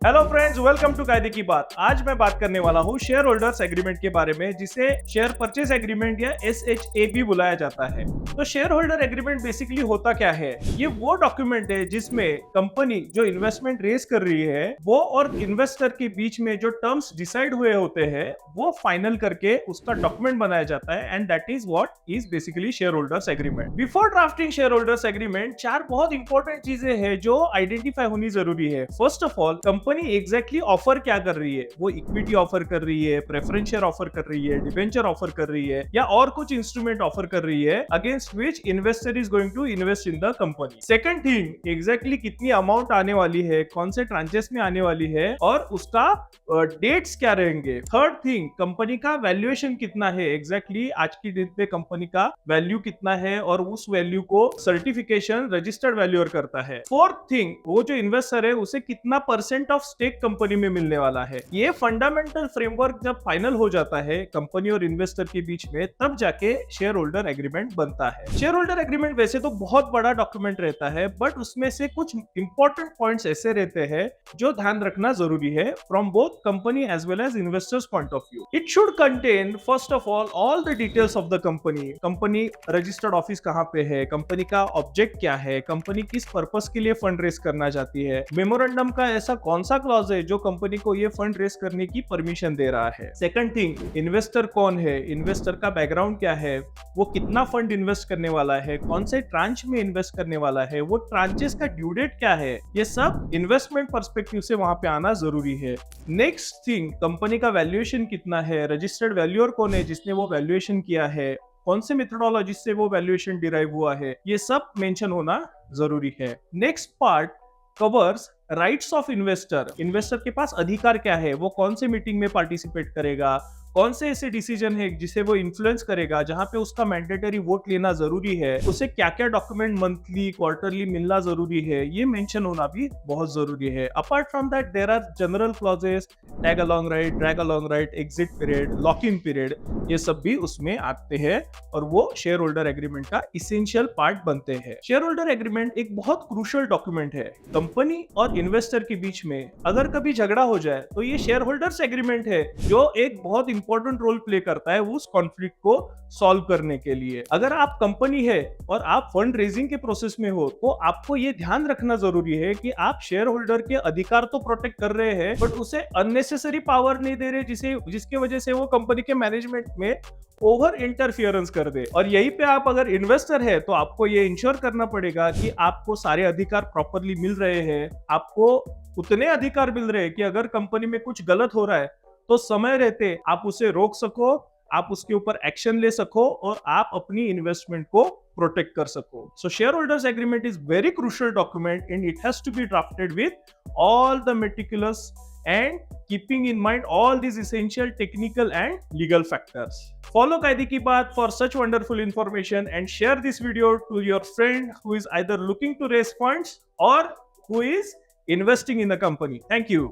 Hello friends, welcome to कायदे की बात। आज मैं बात करने वाला हूँ शेयर होल्डर्स एग्रीमेंट के बारे में, जिसे शेयर परचेज एग्रीमेंट या SHA भी बुलाया जाता है। तो शेयर होल्डर एग्रीमेंट बेसिकली होता क्या है? ये वो डॉक्यूमेंट है जिसमें कंपनी जो इन्वेस्टमेंट रेज कर रही है वो और इन्वेस्टर के बीच में जो टर्म्स डिसाइड हुए होते हैं वो फाइनल करके उसका डॉक्यूमेंट बनाया जाता है, and that is what is basically share holders agreement. Before drafting share holders agreement, चार बहुत इंपॉर्टेंट चीजें हैं जो आइडेंटिफाई होनी जरूरी है। First of all, company exactly offer क्या कर रही है? वो इक्विटी ऑफर कर रही है, प्रेफरेंस शेयर ऑफर कर रही है, डिबेंचर ऑफर कर रही है, या और कुछ इंस्ट्रूमेंट ऑफर कर रही है against which investor is going to invest in the company. Second thing, exactly कितनी अमाउंट आने वाली है, कौन से ट्रांचेस में आने वाली है और उसका डेट्स क्या रहेंगे। थर्ड थिंग, कंपनी का वैल्यूएशन कितना है, एग्जैक्टली आज की डेट पे कंपनी का वैल्यू कितना है और उस वैल्यू को सर्टिफिकेशन रजिस्टर्ड वैल्यूअर करता है। फोर्थ थिंग, वो जो इन्वेस्टर है उसे कितना परसेंट ऑफ स्टेक कंपनी में मिलने वाला है। ये फंडामेंटल फ्रेमवर्क जब फाइनल हो जाता है कंपनी और इन्वेस्टर के बीच में, तब जाके शेयर होल्डर एग्रीमेंट बनता है। शेयर होल्डर एग्रीमेंट वैसे तो बहुत बड़ा डॉक्यूमेंट रहता है, बट उसमें से कुछ इंपॉर्टेंट पॉइंट्स ऐसे रहते हैं जो ध्यान रखना जरूरी है from both company as well as investors point of view. It should contain first of all the details of the company. Company registered office कहां पे है, कंपनी का ऑब्जेक्ट क्या है, कंपनी किस पर्पस के लिए फंड रेस करना चाहती है, मेमोरेंडम का ऐसा कौन सा क्लॉज है जो कंपनी को ये फंड रेस करने की परमिशन दे रहा है। सेकंड थिंग, इन्वेस्टर कौन है, इन्वेस्टर का बैकग्राउंड क्या है, वो कितना फंड इन्वेस्ट करने वाला है, कौन से ट्रांच में इन्वेस्ट करने वाला है, वो ट्रांचेस का ड्यू डेट क्या है, ये सब इन्वेस्टमेंट पर्सपेक्टिव से वहां पे आना जरूरी है। नेक्स्ट थिंग, कंपनी का वैल्यूएशन कितना है, रजिस्टर्ड वैल्यूअर कौन है जिसने वो वैल्यूएशन किया है, कौन से मेथोडोलॉजी से वो वैल्यूएशन डिराइव हुआ है, ये सब मेंशन होना जरूरी है। Next part covers rights of investor. Investor के पास अधिकार क्या है, वो कौन से मीटिंग में पार्टिसिपेट करेगा, कौन से ऐसे डिसीजन है जिसे वो इन्फ्लुएंस करेगा, जहां पे उसका मैंडेटरी वोट लेना जरूरी है, उसे क्या क्या डॉक्यूमेंट मंथली क्वार्टरली मिलना जरूरी है, ये मेंशन होना भी बहुत जरूरी है। Apart from that there are general clauses, tag along right, drag along right, exit period, lock in period, ये सब भी उसमें आते हैं और वो शेयर होल्डर एग्रीमेंट का इसेंशियल पार्ट बनते हैं। शेयर होल्डर एग्रीमेंट एक बहुत क्रूशियल डॉक्यूमेंट है। कंपनी और इन्वेस्टर के बीच में अगर कभी झगड़ा हो जाए तो ये शेयर होल्डर्स एग्रीमेंट है जो एक बहुत इंपॉर्टेंट रोल प्ले करता है उस कॉन्फ्लिक्ट को सॉल्व करने के लिए। अगर आप कंपनी है और आप फंड रेजिंग के प्रोसेस में हो तो आपको ये ध्यान रखना जरूरी है कि आप शेयर होल्डर के अधिकार तो प्रोटेक्ट कर रहे हैं, बट उसे अननेसेसरी पावर नहीं दे रहे जिसके वजह से वो कंपनी के मैनेजमेंट में ओवर इंटरफियरेंस कर दे। और यहीं पे आप अगर इन्वेस्टर है तो आपको ये इंश्योर करना पड़ेगा कि आपको सारे अधिकार प्रॉपरली मिल रहे हैं, आपको उतने अधिकार मिल रहे हैं कि अगर कंपनी में कुछ गलत हो रहा है तो समय रहते आप उसे रोक सको, आप उसके ऊपर एक्शन ले सको और आप अपनी इन्वेस्टमेंट को प्रोटेक्ट कर सको। So share holders agreement is very crucial document and it has to be drafted with all the meticulous and keeping in mind all these essential technical and legal factors. Follow Kaide Ki Baat for such wonderful information and share this video to your friend who is either looking to raise funds or who is investing in the company. Thank you.